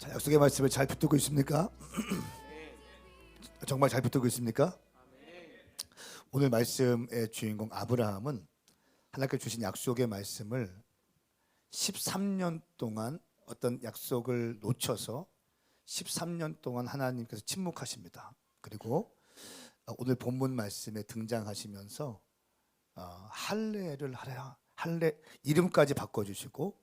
자, 약속의 말씀을 잘 붙들고 있습니까? 정말 잘 붙들고 있습니까? 오늘 말씀의 주인공 아브라함은 하나님께 주신 약속의 말씀을 13년 동안 어떤 약속을 놓쳐서 13년 동안 하나님께서 침묵하십니다. 그리고 오늘 본문 말씀에 등장하시면서 할례를 하라, 할례 이름까지 바꿔주시고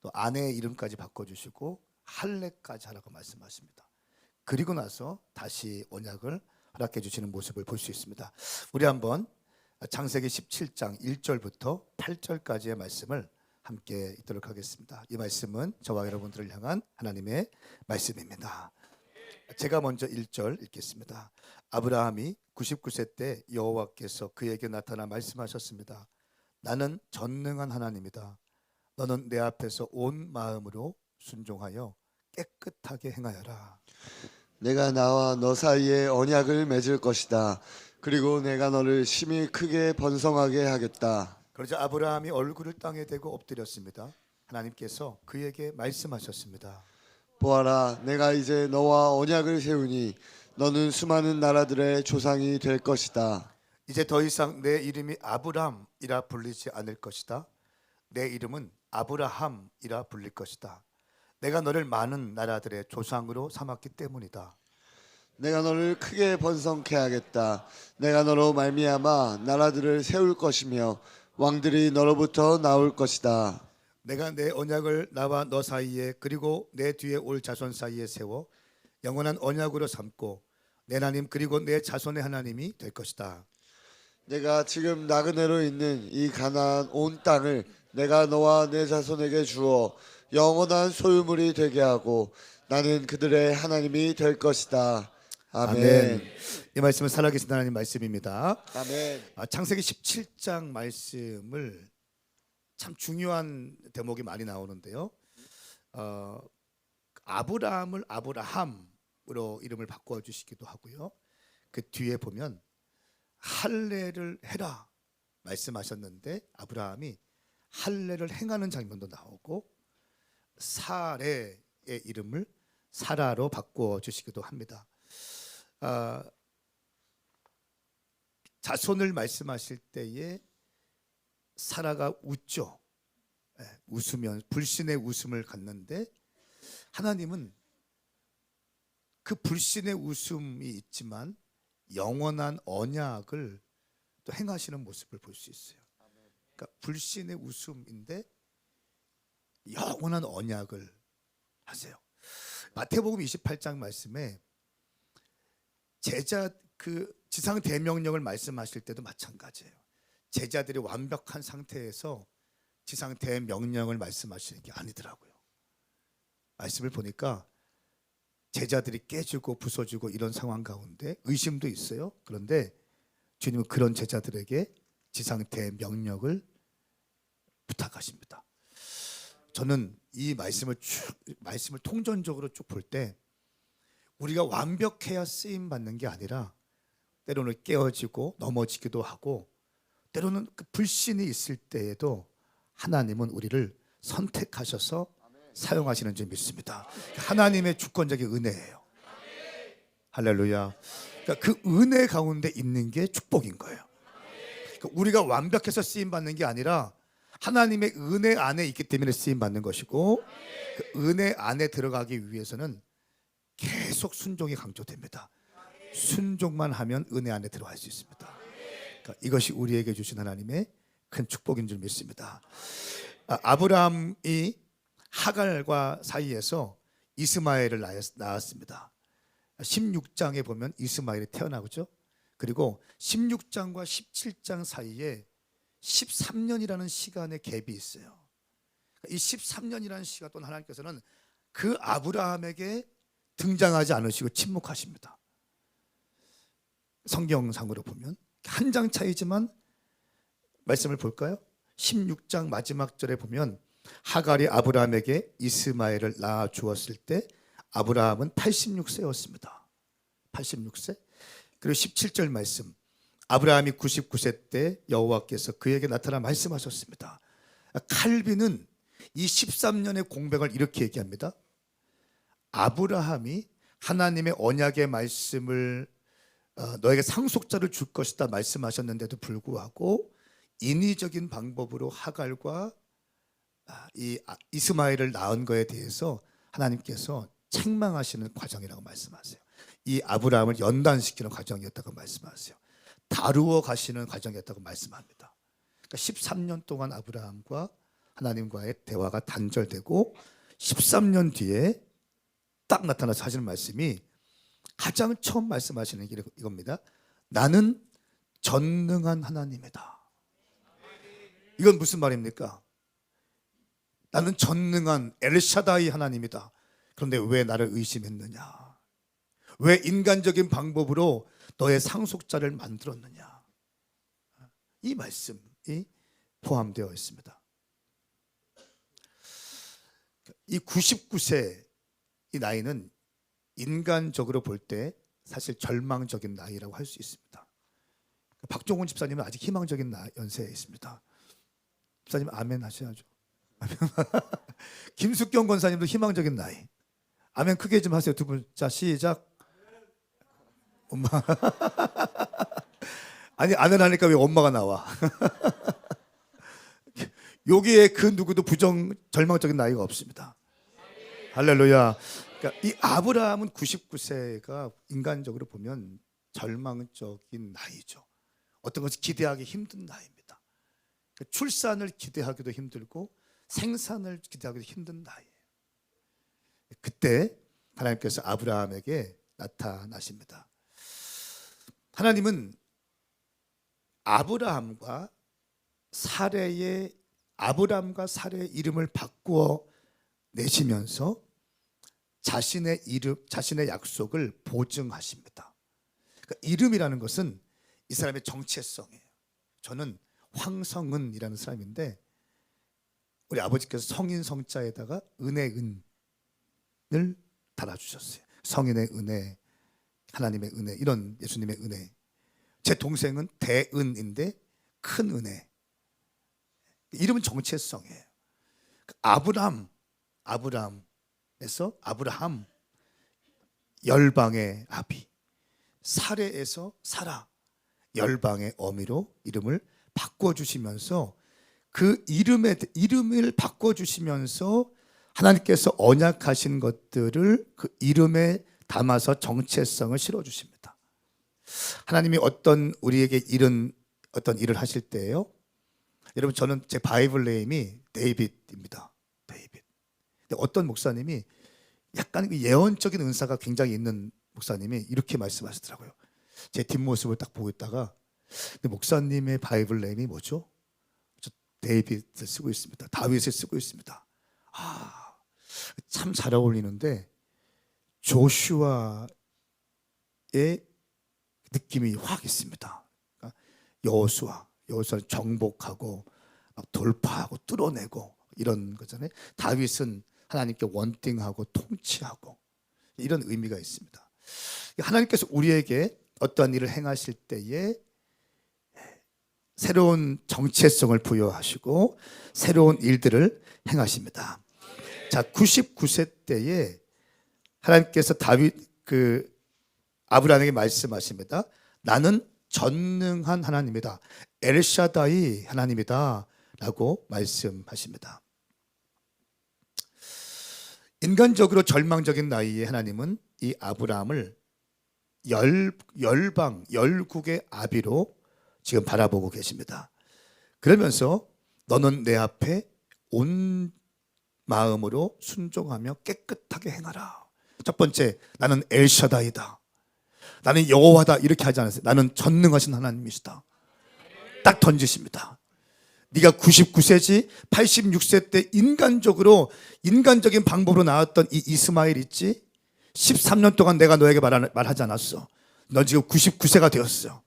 또 아내의 이름까지 바꿔주시고 할례까지 하라고 말씀하십니다. 그리고 나서 다시 언약을 허락해 주시는 모습을 볼 수 있습니다. 우리 한번 창세기 17장 1절부터 8절까지의 말씀을 함께 읽도록 하겠습니다. 이 말씀은 저와 여러분들을 향한 하나님의 말씀입니다. 제가 먼저 1절 읽겠습니다. 아브라함이 99세 때 여호와께서 그에게 나타나 말씀하셨습니다. 나는 전능한 하나님이다. 너는 내 앞에서 온 마음으로 순종하여 깨끗하게 행하여라. 내가 나와 너 사이에 언약을 맺을 것이다. 그리고 내가 너를 심히 크게 번성하게 하겠다. 그러자 아브라함이 얼굴을 땅에 대고 엎드렸습니다. 하나님께서 그에게 말씀하셨습니다. 보아라, 내가 이제 너와 언약을 세우니 너는 수많은 나라들의 조상이 될 것이다. 이제 더 이상 내 이름이 아브람이라 불리지 않을 것이다. 내 이름은 아브라함이라 불릴 것이다. 내가 너를 많은 나라들의 조상으로 삼았기 때문이다. 내가 너를 크게 번성케 하겠다. 내가 너로 말미암아 나라들을 세울 것이며 왕들이 너로부터 나올 것이다. 내가 내 언약을 나와 너 사이에 그리고 내 뒤에 올 자손 사이에 세워 영원한 언약으로 삼고 내 하나님 그리고 내 자손의 하나님이 될 것이다. 내가 지금 나그네로 있는 이 가나안 온 땅을 내가 너와 내 자손에게 주어 영원한 소유물이 되게 하고 나는 그들의 하나님이 될 것이다. 아멘. 이 말씀은 살아계신 하나님 말씀입니다. 아멘. 창세기 17장 말씀을 참 중요한 대목이 많이 나오는데요. 아브라함을 아브라함으로 이름을 바꿔 주시기도 하고요. 그 뒤에 보면 할례를 해라 말씀하셨는데 아브라함이 할례를 행하는 장면도 나오고 사레의 이름을 사라로 바꿔 주시기도 합니다. 자손을 말씀하실 때에 사라가 웃죠. 웃으면 불신의 웃음을 갖는데 하나님은 그 불신의 웃음이 있지만 영원한 언약을 또 행하시는 모습을 볼 수 있어요. 그러니까 불신의 웃음인데 영원한 언약을 하세요. 마태복음 28장 말씀에 제자 그 지상 대명령을 말씀하실 때도 마찬가지예요. 제자들이 완벽한 상태에서 지상 대명령을 말씀하시는 게 아니더라고요. 말씀을 보니까 제자들이 깨지고 부서지고 이런 상황 가운데 의심도 있어요. 그런데 주님은 그런 제자들에게 지상 대명령을 부탁하십니다. 저는 이 말씀을 통전적으로 쭉 볼 때 우리가 완벽해야 쓰임 받는 게 아니라 때로는 깨어지고 넘어지기도 하고 때로는 그 불신이 있을 때에도 하나님은 우리를 선택하셔서 사용하시는 줄 믿습니다. 하나님의 주권적인 은혜예요. 할렐루야. 그러니까 그 은혜 가운데 있는 게 축복인 거예요. 그러니까 우리가 완벽해서 쓰임 받는 게 아니라 하나님의 은혜 안에 있기 때문에 쓰임 받는 것이고 그 은혜 안에 들어가기 위해서는 계속 순종이 강조됩니다. 순종만 하면 은혜 안에 들어갈 수 있습니다. 그러니까 이것이 우리에게 주신 하나님의 큰 축복인 줄 믿습니다. 아브라함이 하갈과 사이에서 이스마엘을 낳았습니다. 16장에 보면 이스마엘이 태어나죠. 그리고 16장과 17장 사이에 13년이라는 시간의 갭이 있어요. 이 13년이라는 시간 동안 하나님께서는 그 아브라함에게 등장하지 않으시고 침묵하십니다. 성경상으로 보면 한 장 차이지만 말씀을 볼까요? 16장 마지막 절에 보면 하갈이 아브라함에게 이스마엘을 낳아 주었을 때 아브라함은 86세였습니다. 86세. 그리고 17절 말씀 아브라함이 99세 때 여호와께서 그에게 나타나 말씀하셨습니다. 칼빈은 이 13년의 공백을 이렇게 얘기합니다. 아브라함이 하나님의 언약의 말씀을 너에게 상속자를 줄 것이다 말씀하셨는데도 불구하고 인위적인 방법으로 하갈과 이스마엘을 낳은 거에 대해서 하나님께서 책망하시는 과정이라고 말씀하세요. 이 아브라함을 연단시키는 과정이었다고 말씀하세요. 다루어 가시는 과정이었다고 말씀합니다. 그러니까 13년 동안 아브라함과 하나님과의 대화가 단절되고 13년 뒤에 딱 나타나서 하시는 말씀이 가장 처음 말씀하시는 게 이겁니다. 나는 전능한 하나님이다. 이건 무슨 말입니까? 나는 전능한 엘샤다이 하나님이다. 그런데 왜 나를 의심했느냐? 왜 인간적인 방법으로 너의 상속자를 만들었느냐? 이 말씀이 포함되어 있습니다. 이 99세 이 나이는 인간적으로 볼 때 사실 절망적인 나이라고 할 수 있습니다. 박종훈 집사님은 아직 희망적인 연세에 있습니다. 집사님 아멘 하셔야죠. 아멘. 김숙경 권사님도 희망적인 나이. 아멘 크게 좀 하세요 두 분. 자 시작. 엄마. 아니 아멘 하니까 왜 엄마가 나와? 여기에 그 누구도 절망적인 나이가 없습니다. 할렐루야. 그러니까 이 아브라함은 99세가 인간적으로 보면 절망적인 나이죠. 어떤 것을 기대하기 힘든 나이입니다. 그러니까 출산을 기대하기도 힘들고 생산을 기대하기도 힘든 나이예요. 그때 하나님께서 아브라함에게 나타나십니다. 하나님은 아브라함과 사레의 이름을 바꾸어 내시면서 자신의 약속을 보증하십니다. 그러니까 이름이라는 것은 이 사람의 정체성이에요. 저는 황성은이라는 사람인데 우리 아버지께서 성인 성자에다가 은혜은을 달아주셨어요. 성인의 은혜, 하나님의 은혜, 이런 예수님의 은혜. 제 동생은 대은인데 큰 은혜. 이름은 정체성이에요. 아브라함에서 아브라함, 열방의 아비, 사레에서 사라, 열방의 어미로 이름을 바꿔주시면서 그 이름을 바꿔주시면서 하나님께서 언약하신 것들을 그 이름에 담아서 정체성을 실어주십니다. 하나님이 우리에게 어떤 일을 하실 때예요. 여러분 저는 제 바이블 네임이 데이빗입니다. 데이빗. 근데 어떤 목사님이 약간 예언적인 은사가 굉장히 있는 목사님이 이렇게 말씀하시더라고요. 제 뒷모습을 딱 보고 있다가 근데 목사님의 바이블 네임이 뭐죠? 저 데이빗을 쓰고 있습니다. 다윗을 쓰고 있습니다. 참 잘 어울리는데 조슈아의 느낌이 확 있습니다. 그러니까 여호수아는 정복하고 막 돌파하고 뚫어내고 이런 거잖아요. 다윗은 하나님께 원띵하고 통치하고 이런 의미가 있습니다. 하나님께서 우리에게 어떠한 일을 행하실 때에 새로운 정체성을 부여하시고 새로운 일들을 행하십니다. 자, 99세 때에 하나님께서 아브라함에게 말씀하십니다. 나는 전능한 하나님이다. 엘샤다이 하나님이다 라고 말씀하십니다. 인간적으로 절망적인 나이에 하나님은 이 아브라함을 열국의 아비로 지금 바라보고 계십니다. 그러면서 너는 내 앞에 온 마음으로 순종하며 깨끗하게 행하라. 첫 번째, 나는 엘샤다이다. 나는 여호와다. 이렇게 하지 않았어요. 나는 전능하신 하나님이시다. 딱 던지십니다. 네가 99세지 86세 때 인간적인 방법으로 나왔던 이 이스마엘 있지? 13년 동안 내가 너에게 말하지 않았어. 넌 지금 99세가 되었어.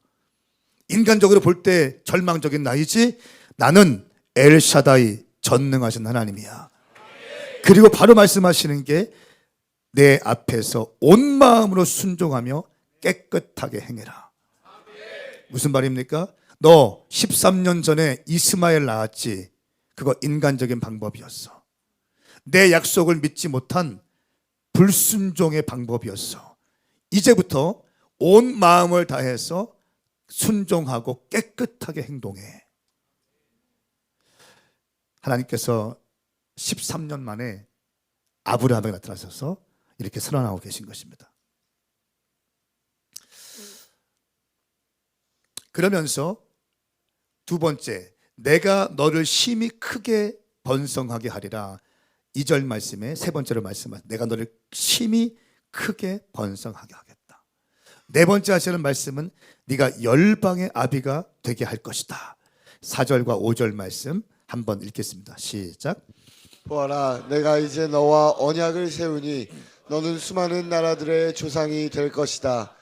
인간적으로 볼 때 절망적인 나이지? 나는 엘샤다이, 전능하신 하나님이야. 그리고 바로 말씀하시는 게 내 앞에서 온 마음으로 순종하며 깨끗하게 행해라. 무슨 말입니까? 너 13년 전에 이스마엘 낳았지? 그거 인간적인 방법이었어. 내 약속을 믿지 못한 불순종의 방법이었어. 이제부터 온 마음을 다해서 순종하고 깨끗하게 행동해. 하나님께서 13년 만에 아브라함에게 나타나셔서 이렇게 선언하고 계신 것입니다. 그러면서 두 번째, 내가 너를 심히 크게 번성하게 하리라. 2절 말씀에 세 번째로 말씀하신 내가 너를 심히 크게 번성하게 하겠다. 네 번째 하시는 말씀은 네가 열방의 아비가 되게 할 것이다. 4절과 5절 말씀 한번 읽겠습니다. 시작. 보아라, 내가 이제 너와 언약을 세우니 너는 수많은 나라들의 조상이 될 것이다.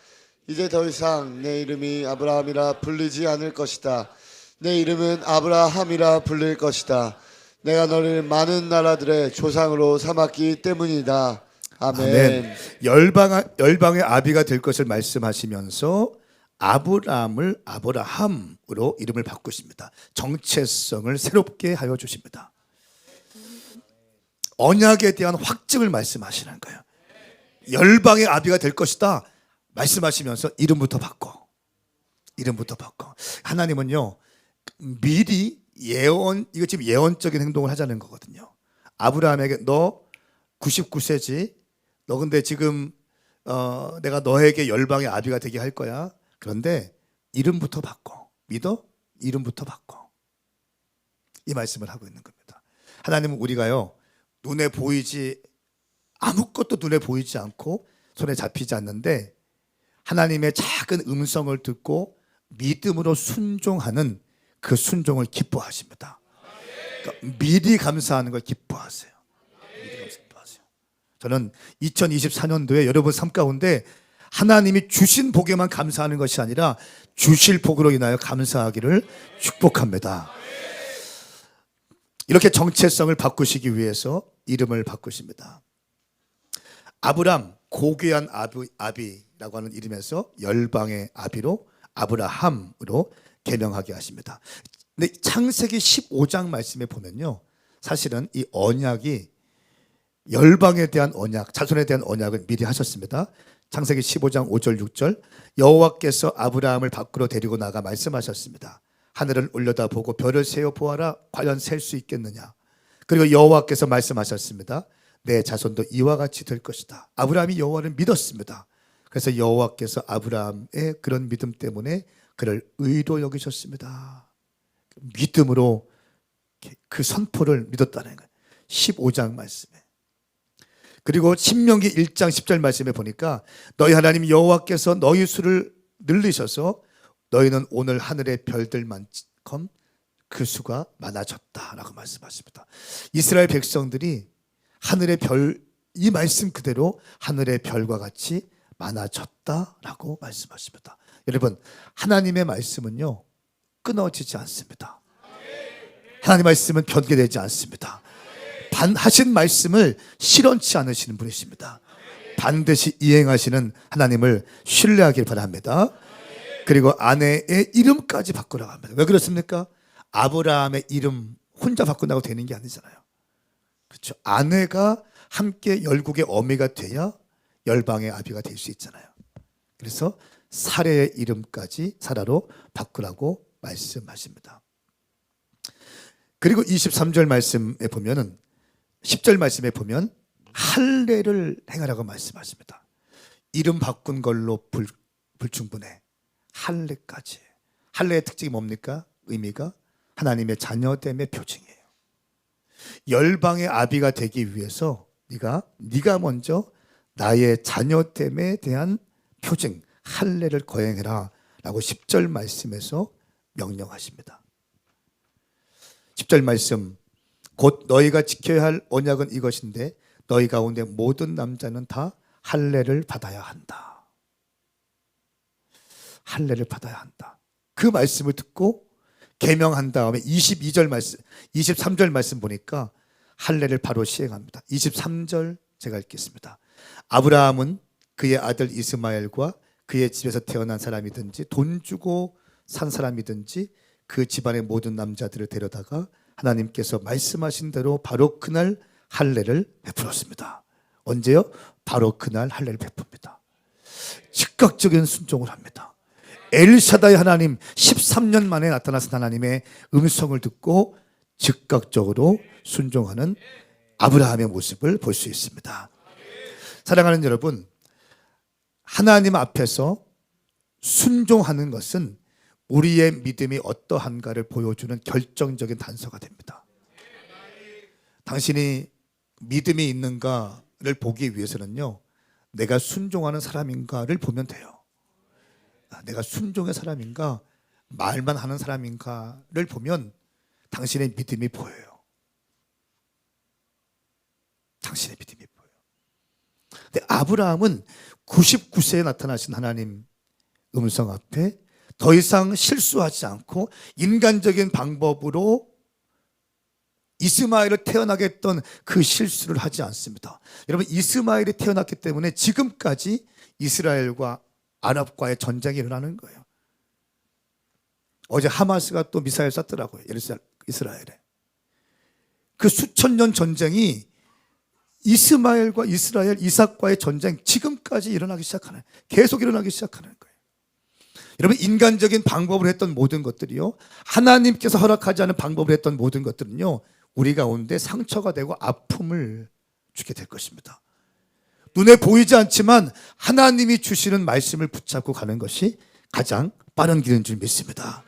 이제 더 이상 내 이름이 아브라함이라 불리지 않을 것이다. 내 이름은 아브라함이라 불릴 것이다. 내가 너를 많은 나라들의 조상으로 삼았기 때문이다. 아멘. 열방의 아비가 될 것을 말씀하시면서 아브라함을 아브라함으로 이름을 바꾸십니다. 정체성을 새롭게 하여 주십니다. 언약에 대한 확증을 말씀하시는 거예요. 열방의 아비가 될 것이다 말씀하시면서 이름부터 바꿔. 하나님은요, 미리 예언, 이거 지금 예언적인 행동을 하자는 거거든요. 아브라함에게 너 99세지. 너 근데 지금 내가 너에게 열방의 아비가 되게 할 거야. 그런데 이름부터 바꿔. 믿어? 이름부터 바꿔. 이 말씀을 하고 있는 겁니다. 하나님은 우리가요, 아무것도 눈에 보이지 않고 손에 잡히지 않는데 하나님의 작은 음성을 듣고 믿음으로 순종하는 그 순종을 기뻐하십니다. 그러니까 미리 감사하는 걸 기뻐하세요. 저는 2024년도에 여러분 삶 가운데 하나님이 주신 복에만 감사하는 것이 아니라 주실 복으로 인하여 감사하기를 축복합니다. 이렇게 정체성을 바꾸시기 위해서 이름을 바꾸십니다. 아브람, 고귀한 아비라고 하는 이름에서 열방의 아비로 아브라함으로 개명하게 하십니다. 근데 창세기 15장 말씀에 보면요, 사실은 이 언약이 열방에 대한 언약, 자손에 대한 언약을 미리 하셨습니다. 창세기 15장 5절 6절 여호와께서 아브라함을 밖으로 데리고 나가 말씀하셨습니다. 하늘을 올려다보고 별을 세어 보아라. 과연 셀 수 있겠느냐. 그리고 여호와께서 말씀하셨습니다. 내 자손도 이와 같이 될 것이다. 아브라함이 여호와를 믿었습니다. 그래서 여호와께서 아브라함의 그런 믿음 때문에 그를 의로 여기셨습니다. 믿음으로 그 선포를 믿었다는 거예요. 15장 말씀에. 그리고 신명기 1장 10절 말씀에 보니까 너희 하나님 여호와께서 너희 수를 늘리셔서 너희는 오늘 하늘의 별들만큼 그 수가 많아졌다라고 말씀하십니다. 이스라엘 백성들이 하늘의 별, 이 말씀 그대로 하늘의 별과 같이 많아졌다라고 말씀하십니다. 여러분, 하나님의 말씀은요, 끊어지지 않습니다. 하나님의 말씀은 변개되지 않습니다. 하신 말씀을 실현치 않으시는 분이십니다. 반드시 이행하시는 하나님을 신뢰하길 바랍니다. 그리고 아내의 이름까지 바꾸라고 합니다. 왜 그렇습니까? 아브라함의 이름 혼자 바꾼다고 되는 게 아니잖아요. 그렇죠? 아내가 함께 열국의 어미가 돼야 열방의 아비가 될 수 있잖아요. 그래서 사례의 이름까지 사라로 바꾸라고 말씀하십니다. 그리고 23절 말씀에 보면은 10절 말씀에 보면 할례를 행하라고 말씀하십니다. 이름 바꾼 걸로 불충분해. 할례까지. 할례의 특징이 뭡니까? 의미가 하나님의 자녀됨의 표징이에요. 열방의 아비가 되기 위해서 네가 먼저 나의 자녀됨에 대한 표징, 할례를 거행해라 라고 10절 말씀에서 명령하십니다. 10절 말씀, 곧 너희가 지켜야 할 언약은 이것인데 너희 가운데 모든 남자는 다 할례를 받아야 한다. 할례를 받아야 한다. 그 말씀을 듣고 계명한 다음에 22절 말씀, 23절 말씀 보니까 할례를 바로 시행합니다. 23절 제가 읽겠습니다. 아브라함은 그의 아들 이스마엘과 그의 집에서 태어난 사람이든지 돈 주고 산 사람이든지 그 집안의 모든 남자들을 데려다가 하나님께서 말씀하신 대로 바로 그날 할례를 베풀었습니다. 언제요? 바로 그날 할례를 베풉니다. 즉각적인 순종을 합니다. 엘샤다이 하나님, 13년 만에 나타나신 하나님의 음성을 듣고 즉각적으로 순종하는 아브라함의 모습을 볼 수 있습니다. 사랑하는 여러분, 하나님 앞에서 순종하는 것은 우리의 믿음이 어떠한가를 보여주는 결정적인 단서가 됩니다. 당신이 믿음이 있는가를 보기 위해서는요, 내가 순종하는 사람인가를 보면 돼요. 내가 순종의 사람인가, 말만 하는 사람인가를 보면 당신의 믿음이 보여요. 당신의 믿음이 보여요. 근데 아브라함은 99세에 나타나신 하나님 음성 앞에 더 이상 실수하지 않고 인간적인 방법으로 이스마엘을 태어나게 했던 그 실수를 하지 않습니다. 여러분, 이스마엘이 태어났기 때문에 지금까지 이스라엘과 아랍과의 전쟁이 일어나는 거예요. 어제 하마스가 또 미사일 쐈더라고요. 이스라엘에. 그 수천 년 전쟁이 이스마엘과 이스라엘, 이삭과의 전쟁, 지금까지 일어나기 시작하는, 계속 일어나기 시작하는 거예요. 여러분, 인간적인 방법으로 했던 모든 것들이요, 하나님께서 허락하지 않은 방법으로 했던 모든 것들은요, 우리 가운데 상처가 되고 아픔을 주게 될 것입니다. 눈에 보이지 않지만 하나님이 주시는 말씀을 붙잡고 가는 것이 가장 빠른 길인 줄 믿습니다.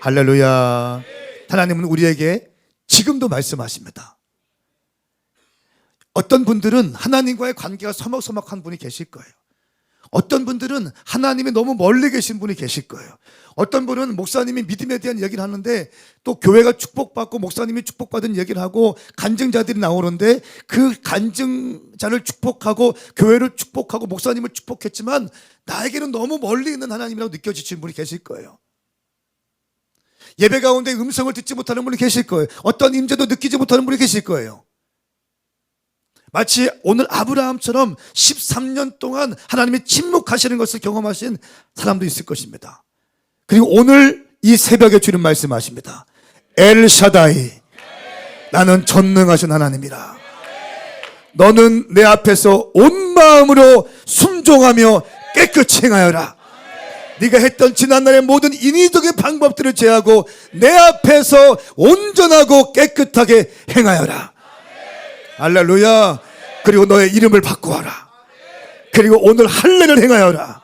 할렐루야. 하나님은 우리에게 지금도 말씀하십니다. 어떤 분들은 하나님과의 관계가 서먹서먹한 분이 계실 거예요. 어떤 분들은 하나님이 너무 멀리 계신 분이 계실 거예요. 어떤 분은 목사님이 믿음에 대한 얘기를 하는데 또 교회가 축복받고 목사님이 축복받은 얘기를 하고 간증자들이 나오는데 그 간증자를 축복하고 교회를 축복하고 목사님을 축복했지만 나에게는 너무 멀리 있는 하나님이라고 느껴지시는 분이 계실 거예요. 예배 가운데 음성을 듣지 못하는 분이 계실 거예요. 어떤 임재도 느끼지 못하는 분이 계실 거예요. 마치 오늘 아브라함처럼 13년 동안 하나님이 침묵하시는 것을 경험하신 사람도 있을 것입니다. 그리고 오늘 이 새벽에 주는 말씀하십니다. 엘샤다이, 나는 전능하신 하나님이라. 너는 내 앞에서 온 마음으로 순종하며 깨끗이 행하여라. 네가 했던 지난날의 모든 인위적인 방법들을 제하고 내 앞에서 온전하고 깨끗하게 행하여라. 할렐루야. 그리고 너의 이름을 바꾸어라. 그리고 오늘 할례를 행하여라.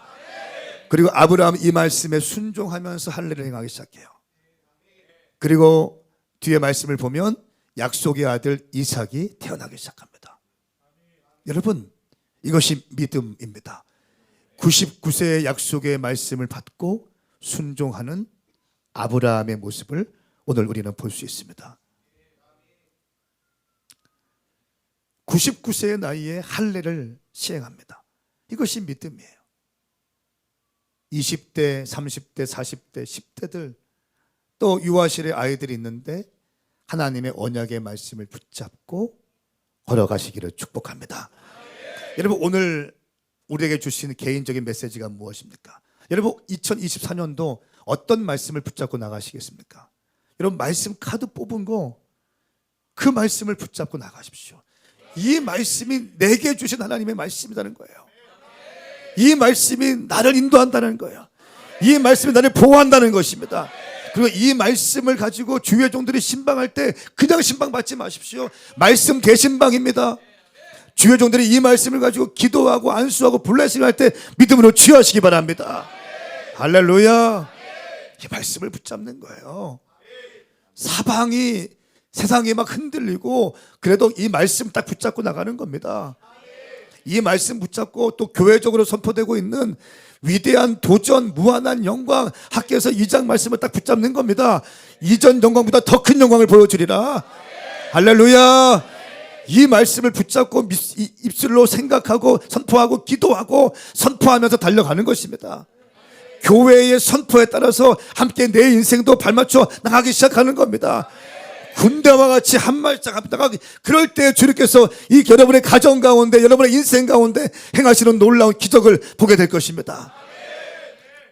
그리고 아브라함 이 말씀에 순종하면서 할례를 행하기 시작해요. 그리고 뒤에 말씀을 보면 약속의 아들 이삭이 태어나기 시작합니다. 여러분, 이것이 믿음입니다. 99세의 약속의 말씀을 받고 순종하는 아브라함의 모습을 오늘 우리는 볼 수 있습니다. 99세의 나이에 할례를 시행합니다. 이것이 믿음이에요. 20대, 30대, 40대, 10대들 또 유아실의 아이들이 있는데 하나님의 언약의 말씀을 붙잡고 걸어가시기를 축복합니다. 여러분, 오늘 우리에게 주시는 개인적인 메시지가 무엇입니까? 여러분, 2024년도 어떤 말씀을 붙잡고 나가시겠습니까? 여러분, 말씀 카드 뽑은 거 그 말씀을 붙잡고 나가십시오. 이 말씀이 내게 주신 하나님의 말씀이라는 거예요. 이 말씀이 나를 인도한다는 거예요. 이 말씀이 나를 보호한다는 것입니다. 그리고 이 말씀을 가지고 주의 종들이 신방할 때 그냥 신방 받지 마십시오. 말씀 대신방입니다. 주의 종들이 이 말씀을 가지고 기도하고 안수하고 블레싱 할 때 믿음으로 취하시기 바랍니다. 할렐루야. 이 말씀을 붙잡는 거예요. 사방이 세상이 막 흔들리고 그래도 이 말씀 딱 붙잡고 나가는 겁니다. 이 말씀 붙잡고 또 교회적으로 선포되고 있는 위대한 도전, 무한한 영광, 학교에서 2장 말씀을 딱 붙잡는 겁니다. 이전 영광보다 더 큰 영광을 보여주리라. 할렐루야. 이 말씀을 붙잡고 입술로 생각하고 선포하고 기도하고 선포하면서 달려가는 것입니다. 교회의 선포에 따라서 함께 내 인생도 발맞춰 나가기 시작하는 겁니다. 군대와 같이 한 발짝 앞다가 그럴 때 주님께서 이 여러분의 가정 가운데 여러분의 인생 가운데 행하시는 놀라운 기적을 보게 될 것입니다.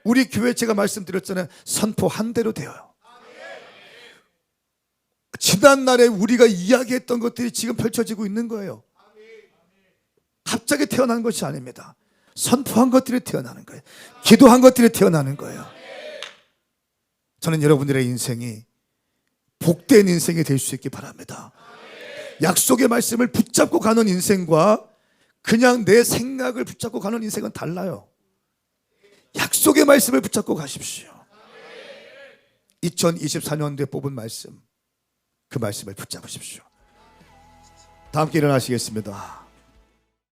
우리 교회 제가 말씀드렸잖아요. 선포 한 대로 되어요. 지난날에 우리가 이야기했던 것들이 지금 펼쳐지고 있는 거예요. 갑자기 태어난 것이 아닙니다. 선포한 것들이 태어나는 거예요. 기도한 것들이 태어나는 거예요. 저는 여러분들의 인생이 복된 인생이 될 수 있기 바랍니다. 약속의 말씀을 붙잡고 가는 인생과 그냥 내 생각을 붙잡고 가는 인생은 달라요. 약속의 말씀을 붙잡고 가십시오. 2024년도에 뽑은 말씀, 그 말씀을 붙잡으십시오. 다 함께 일어나시겠습니다.